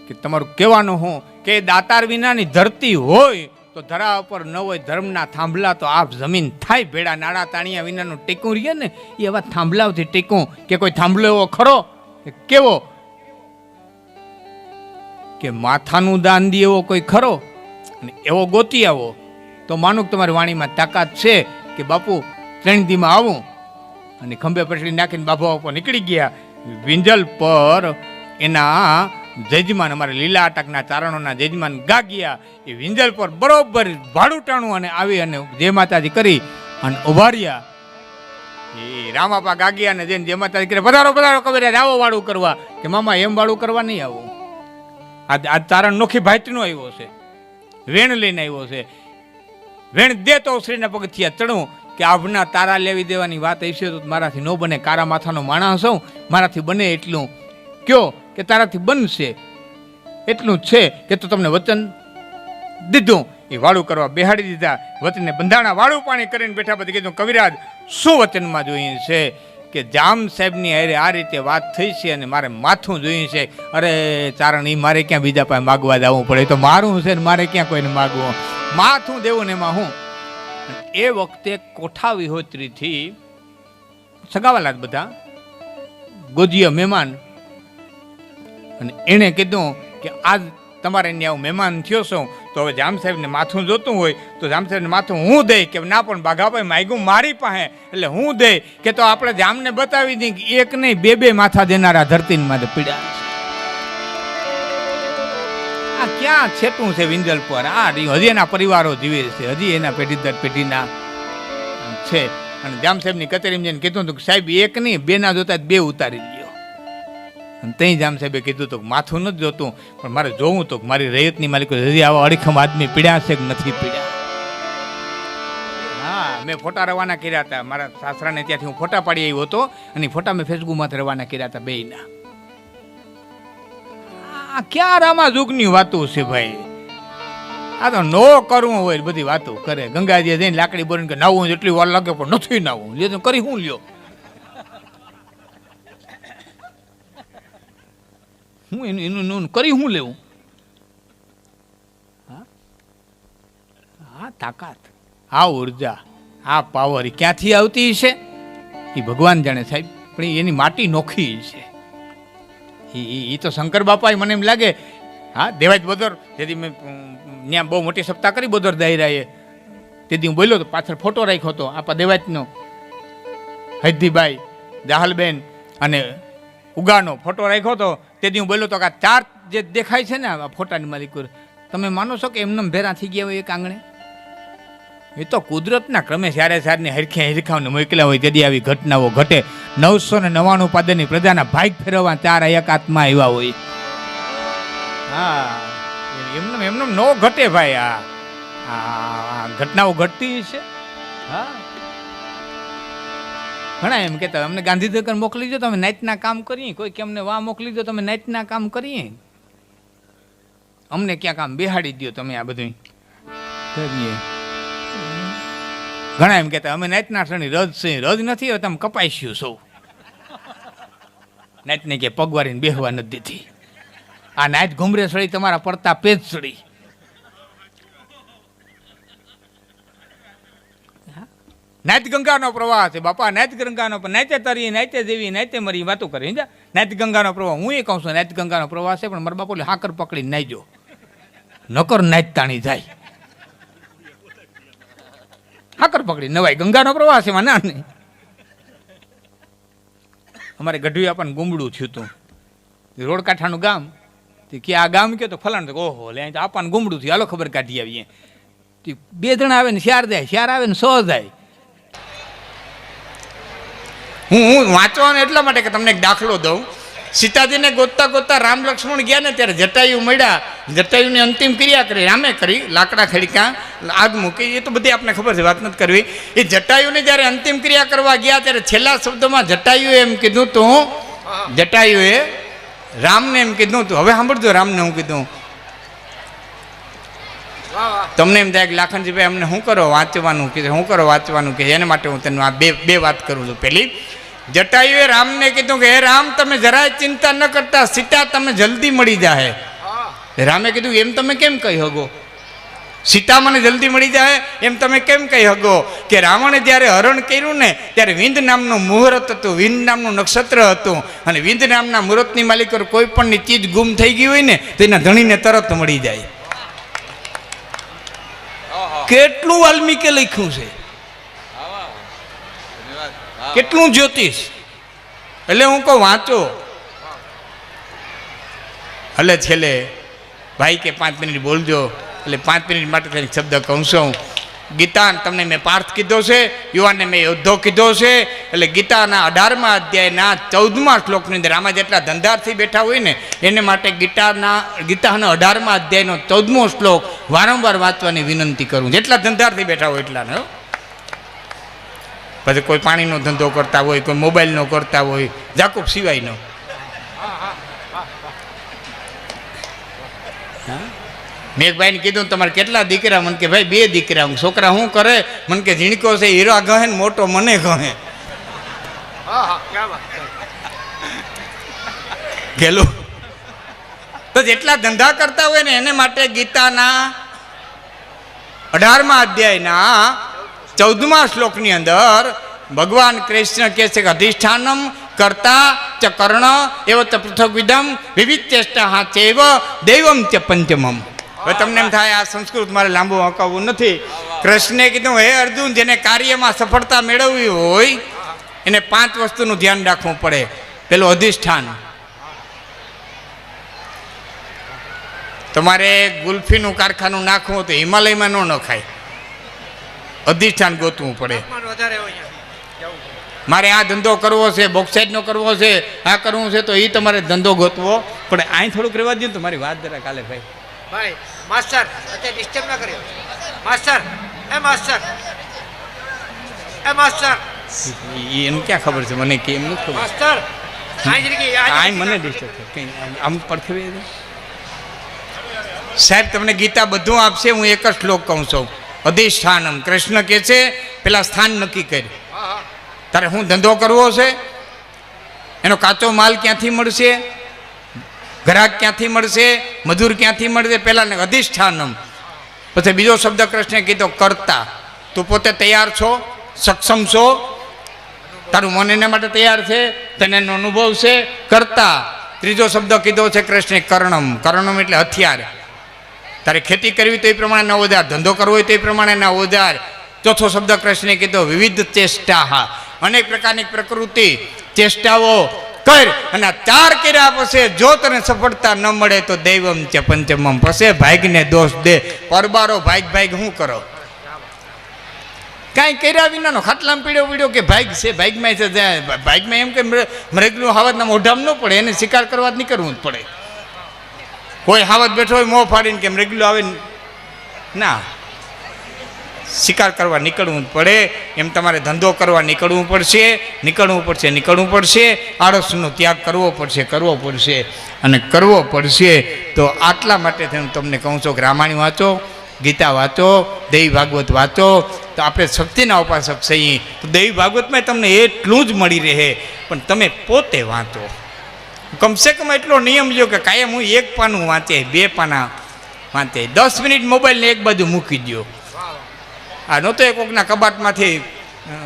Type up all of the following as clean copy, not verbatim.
કે તમારું કહેવાનું હું કે દાતાર વિનાની ધરતી હોય તો ધરા ઉપર ન હોય ધર્મના થાંભલા તો આપ જમીન થાય ભેડા નાળા તાણિયા વિનાનું ટેકું રહીએ ને એ એવા થાંભલાઓથી ટેકું કે કોઈ થાંભલો એવો ખરો કેવો કે માથાનું દાન દે એવો કોઈ ખરો અને એવો ગોતી આવો તો માનું કે તમારી વાણીમાં તાકાત છે કે બાપુ 3 દીમાં આવું. અને ખંભે પછડી નાખીને બાબા ઉપર નીકળી ગયા. વિંજલ પર એના જજમાન અમારા લીલા અટકના ચારણોના જજમાન ગાગ્યા. એ વિંજલ પર બરોબર ભાડું ટાણું અને આવી અને જય માતાજી કરી અને ઉભા રહ્યા. એ રામાપા ગાગ્યા ને જઈને જય માતાજી કરે પધારો પધારો કબીરાજ આવો વાળું કરવા. કે મામા એમ વાળું કરવા નહીં આવું. આ ચારણ નોખી ભાઈટનો આવ્યો છે, વેણ લઈને આવ્યો છે. વેણ દેતો શ્રીના પગથિયા ચડું કે આભના તારા લેવી દેવાની વાત હશે તો મારાથી ન બને. કારા માથાનો માણસ હોઉં, મારાથી બને એટલું કયો કે તારાથી બનશે એટલું જ છે કે તું તમને વચન દીધું. એ વાળું કરવા બેહાડી દીધા. વચનને બંધાણા વાળું પાણી કરીને બેઠા પછી કીધું કવિરાજ શું વચનમાં જોઈએ છે કે જામ સાહેબની હારે આ રીતે વાત થઈ છે અને મારે માથું જોઈએ છે. અરે ચારણ એ મારે ક્યાં બીજા પાસે માગવા જવું પડે તો મારું છે ને મારે ક્યાં કોઈને માગવું, માથું દેવું ને એમાં હું. એ વખતે કોઠા વિહોત્રીથી સગાવાલા બધા ગોજીયા મહેમાન અને એણે કીધું કે આજ તમારે અહીંયા આવું મહેમાન થયો છો તો હવે જામ સાહેબને માથું જોતું હોય તો જામ સાહેબને માથું હું દઈ કે ના પણ બાઘાભાઈ માગ્યું મારી પાસે એટલે હું દઈ કે તો આપણે જામને બતાવી દઈએ કે એક નહીં બે માથા દેનારા ધરતીને માથે પીડા છે. આ ક્યાં છેટું છે વિંજલ પર? આ હજી એના પરિવારો જીવે છે, હજી એના પેઢી દર પેઢીના છે. અને જામ સાહેબની કચેરીમાં જઈને કીધું હતું કે સાહેબ એક નહીં બેના જોતા બે ઉતારી દો. અને ત્યાં જામ સાહેબે કીધું હતું માથું નથી જોતું પણ મારે જોવું તો મારી રૈયતની માલિકો હજી આવા અડીખમ આદમી પીડ્યા છે કે નથી પીડ્યા. હા, મેં ફોટા રવાના કર્યા હતા મારા સાસરાને, ત્યાંથી હું ફોટા પાડી આવ્યો હતો અને ફોટા મેં ફેસબુકમાંથી રવાના કર્યા હતા બેયના. આ ક્યાં રામા જુગની વાતો છે ભાઈ? આ તો નો કરવું હોય બધી વાતો કરે. ગંગાજી જઈને લાકડી બોરીને કે નાવું જેટલી વાર લાગે પણ નથી નાવું લે તો કરી હું લ્યો હું એનું કરી હું લેવું? હા તાકાત, આ ઉર્જા, આ પાવર ક્યાંથી આવતી છે એ ભગવાન જાણે સાહેબ. પણ એની માટી નોખી છે. એ તો શંકર બાપા મને એમ લાગે. હા, દેવાજ બોદર જેથી મેં ત્યાં બહુ મોટી સપ્તાહ કરી બોદર દાયરાએ તેથી હું બોલ્યો તો પાછળ ફોટો રાખ્યો હતો આપણા દેવાજનો હૈદીભાઈ જાહલબેન અને ઉગાનો ફોટો રાખ્યો હતો. તેથી હું બોલ્યો તો કે આ 4 જે દેખાય છે ને આ ફોટાની માલિક તમે માનો છો કે એમને ભેરા થઈ ગયા હોય એક આંગણે? એ તો કુદરતના ક્રમે સારે સારની હરખાને મોકલ્યા હોય તેથી આવી ઘટનાઓ ઘટે. 999 પાદરની પ્રજાના ભાગ ફેરવવા 4 એક આત્મા આવ્યા હોય. હા, એમને નો ઘટે ભાઈ. આ ઘટનાઓ ઘટતી છે. હા, ઘણા એમ કહેતા અમને ગાંધીનગર મોકલી દો તમે નાઇટના કામ કરીએ, કોઈ કે અમને વાહ મોકલી દો તમે નાઇટના કામ કરીએ, અમને ક્યાં કામ બેહાડી દો તમે આ બધું કરીએ. ઘણા એમ કહેતા અમે નાઇટના ક્ષણે રજ છે, રજ નથી હવે તમે કપાઈશું સૌ. નાઇટને કે પગવારીને બેહવા નથી દેતી. આ નાઇટ ઘુમરે સડી તમારા પડતા પેજ સડી. નાઇટ ગંગાનો પ્રવાહ છે બાપા, નાઇટ ગંગાનો. નાઇતે તરી, નાઇતે જેવી, નાઇતે મરી વાતો કરી. નાઇટ ગંગાનો પ્રવાહ હું એ કહું છું નાઇટ ગંગાનો પ્રવાહ છે પણ મારા બાપુ હાકર પકડીને નાઈજો નકર નાઇટ તાણી જાય. હાકર પકડી નવાય ગંગાનો પ્રવાહ છે ના નહીં. અમારે ગઢવી આપણને ગુમડું થયું હતું રોડ કાંઠાનું ગામ. કે આ ગામ કયો તો ફલાણ તો ઓહો લે આપણને ગુમડું થયું હાલો ખબર કાઢી આવીએ. 2 જણા આવે ને 4 જાય, 4 આવે ને 100 જાય. હું વાંચવાનો એટલા માટે કે તમને એક દાખલો દઉં. સીતાજીને ગોતતા ગોતતા રામ લક્ષ્મણ ગયા ને ત્યારે જટાયુ મળ્યા. જટાયુની અંતિમ ક્રિયા કરી રામે કરી, લાકડા ખડીકા આગ મૂકી. એ તો બધી આપણે ખબર છે, વાત નથી કરવી. એ જટાયુને જ્યારે અંતિમ ક્રિયા કરવા ગયા ત્યારે છેલ્લા શબ્દમાં જટાયુએ એમ કીધું તું, જટાયુએ રામને એમ કીધું તું. હવે સાંભળજો રામને હું કીધું. તમને એમ થાય કે લાખનજીભાઈ અમને શું કરો વાંચવાનું કે શું કરો વાંચવાનું કે એના માટે હું તને આ બે વાત કરું છું. પેલી જટાયુએ રામને કીધું કે હે રામ તમે જરાય ચિંતા ન કરતા, સીતા તમે જલ્દી મળી જાય. રામે કીધું એમ તમે કેમ કહી શકો? સીતા મને જલ્દી મળી જાય એમ તમે કેમ કહી શકો? કે રાવણે જ્યારે હરણ કર્યું ને ત્યારે વિંદ નામનું મુહૂર્ત હતું, વિંદ નામનું નક્ષત્ર હતું, અને વિંદ નામના મુહૂર્તની માલિક કોઈ પણની ચીજ ગુમ થઈ ગઈ હોય ને તો એના ધણીને તરત મળી જાય. કેટલું વાલ્મીકે લખ્યું છે, કેટલું જ્યોતિષ. એટલે હું કહું વાંચો. એટલે છેલ્લે ભાઈ કે 5 મિનિટ બોલજો, એટલે 5 મિનિટ માટે કંઈક શબ્દ કહું છું. ગીતા તમને મેં પાર્થ કીધો છે, યુવાનને મેં યોદ્ધો કીધો છે. એટલે ગીતાના 18મા અધ્યાયના 14મા શ્લોકની અંદર આમાં જેટલા ધંધારથી બેઠા હોય ને એને માટે ગીતાના 18મા અધ્યાયનો 14મો શ્લોક વારંવાર વાંચવાની વિનંતી કરું. જેટલા ધંધારથી બેઠા હોય એટલાને. પછી કોઈ પાણીનો ધંધો કરતા હોય, કોઈ મોબાઈલનો કરતા હોય, જાકુબ સિવાયનો. મેં એક ભાઈને કીધું તમારે કેટલા દીકરા? મને કે ભાઈ 2 દીકરા. છોકરા શું કરે? મને કે ઝીણકો છે હીરા ગહે ને મોટો મને ગહે. ગેલું તો જેટલા ધંધા કરતા હોય ને એને માટે ગીતાના 18મા અધ્યાયના 14મા શ્લોકની અંદર ભગવાન કૃષ્ણ કહે છે કે અધિષ્ઠાનમ કરતા ચ કર્ણ એવ ચ પૃથગ્વિદમ વિવિધ ચેષ્ટા ચૈવ દૈવમ ચ પંચમમ. હવે તમને એમ થાય આ સંસ્કૃત મારે લાંબુ હકાવવું નથી. કૃષ્ણે કીધું હે અર્જુન, જેને કાર્યમાં સફળતા મેળવવી હોય એને 5 વસ્તુનું ધ્યાન રાખવું પડે. પેલું અધિષ્ઠાન. તમારે ગુલ્ફીનું કારખાનું નાખવું તો હિમાલયમાં ન નખાય, અધિષ્ઠાન ગોતવું પડે. મારે આ ધંધો કરવો છે, બોક્સાઇડનો કરવો છે, આ કરવું છે, તો એ તમારે ધંધો ગોતવો પડે. અહીં થોડુંક રહેવા દે તો મારી વાત જરા કાલે ભાઈ. ભાઈ માસ્ટર અત્યારે ડિસ્ટર્બ ના કર્યો. માસ્ટર એ માસ્ટર એ માસ્ટર એનું ક્યાં ખબર છે મને? કે એમ નથી ખબર. માસ્ટર આ મને ડિસ્ટર્બ છે આમ પડખે. સાહેબ તમને ગીતા બધું આપશે. હું એક જ શ્લોક કહું છું. અધિષ્ઠાનમ. કૃષ્ણ કહે છે પેલા સ્થાન નક્કી કર્યું. તારે શું ધંધો કરવો છે? એનો કાચો માલ ક્યાંથી મળશે? ગ્રાહક ક્યાંથી મળશે? મજૂર ક્યાંથી મળશે? પહેલાં અધિષ્ઠાનમ. પછી બીજો શબ્દ કૃષ્ણે કીધો કરતા. તું પોતે તૈયાર છો, સક્ષમ છો, તારું મન એના માટે તૈયાર છે, તને એનો અનુભવ છે? કરતા. ત્રીજો શબ્દ કીધો છે કૃષ્ણે કર્ણમ. કર્ણમ એટલે હથિયાર. તારે ખેતી કરવી તો એ પ્રમાણેના ઓજાર, ધંધો કરવો હોય તો એ પ્રમાણેના ઓજાર. ચોથો શબ્દ કૃષ્ણે કીધો વિવિધ ચેષ્ટા. અનેક પ્રકારની પ્રકૃતિ ચેષ્ટાઓ કર. અને 4 કર્યા પછી જો તને સફળતા ન મળે તો દૈવમ છે પંચમમ. પછી ભાગ્યને દોષ દે. પરબારો ભાગ શું કરો? કાંઈ કર્યા વિનાનો ખાટલામાં પીડ્યો કે ભાગ છે, ભાગમાં છે. ભાગમાં એમ કે મરેગલું હાવતના મોઢામાં ન પડે, એને શિકાર કરવા જ નહીં કરવું જ પડે. કોઈ હાવત બેઠો હોય મોં ફાડીને કે મરેગલું આવે ના, શિકાર કરવા નીકળવું જ પડે. એમ તમારે ધંધો કરવા નીકળવું પડશે. આળસનો ત્યાગ કરવો પડશે. અને કરવો પડશે. તો આટલા માટે હું તમને કહું છું કે રામાયણ વાંચો, ગીતા વાંચો, દેવી ભાગવત વાંચો. તો આપણે શક્તિના ઉપાસક છીએ તો દેવી ભાગવતમાં તમને એટલું જ મળી રહે. પણ તમે પોતે વાંચો. કમસે કમ એટલો નિયમ લ્યો કે કાયમ હું 1 પાનું વાંચે, 2 પાના વાંચે. 10 મિનિટ મોબાઈલને એક બાજુ મૂકી દો. આ નહોતો એ કોકના કબાટમાંથી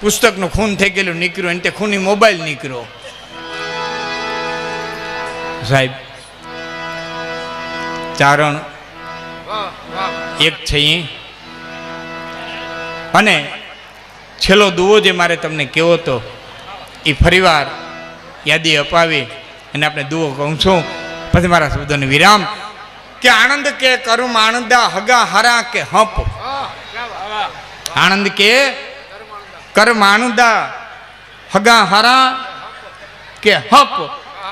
પુસ્તકનું ખૂન થઈ ગયેલું નીકળ્યું, અને તે ખૂની મોબાઈલ નીકળ્યો. સાહેબ ચારણ એક છે. અને છેલ્લો દુવો જે મારે તમને કહેવો હતો એ ફરીવાર યાદી અપાવી અને આપણે દુવો કહું છું. પછી મારા શબ્દોને વિરામ. કે આનંદ કે કરુમ આનંદા હગા હરા કે હપ. આનંદ કે કર્મ આનંદા હગા હરા કે હપ.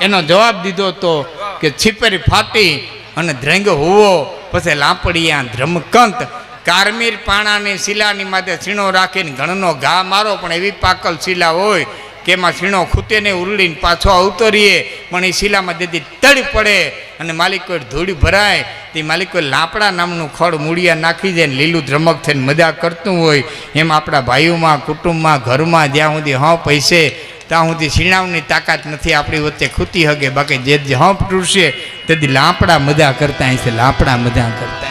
એનો જવાબ દીધો તો કે છીપરી ફાટી અને ધ્રંગ હોવો. પછી લાપડિયા ધ્રમકંત. કારમીર પાણાની શિલાની માથે છીણો રાખીને ઘણનો ઘા મારો, પણ એવી પાકલ શિલા હોય કે એમાં છીણો ખૂતે ને ઉરડીને પાછો આવતો રહીએ, પણ એ શિલામાં તેથી તડી પડે અને માલિક કોઈ ધૂળ ભરાય તે માલિક કોઈ લાપડા નામનું ખડ મૂળિયા નાખી જાય ને લીલું ધ્રમક થઈને મજા કરતું હોય. એમ આપણા ભાઈઓમાં, કુટુંબમાં, ઘરમાં જ્યાં સુધી પૈસે ત્યાં સુધી શીણાવની તાકાત નથી આપણી વચ્ચે ખૂતી હગે. બાકી જે હંપ તૂટશે તેથી લાપડા મજા કરતા અહીં છે, લાપડા મજા કરતા.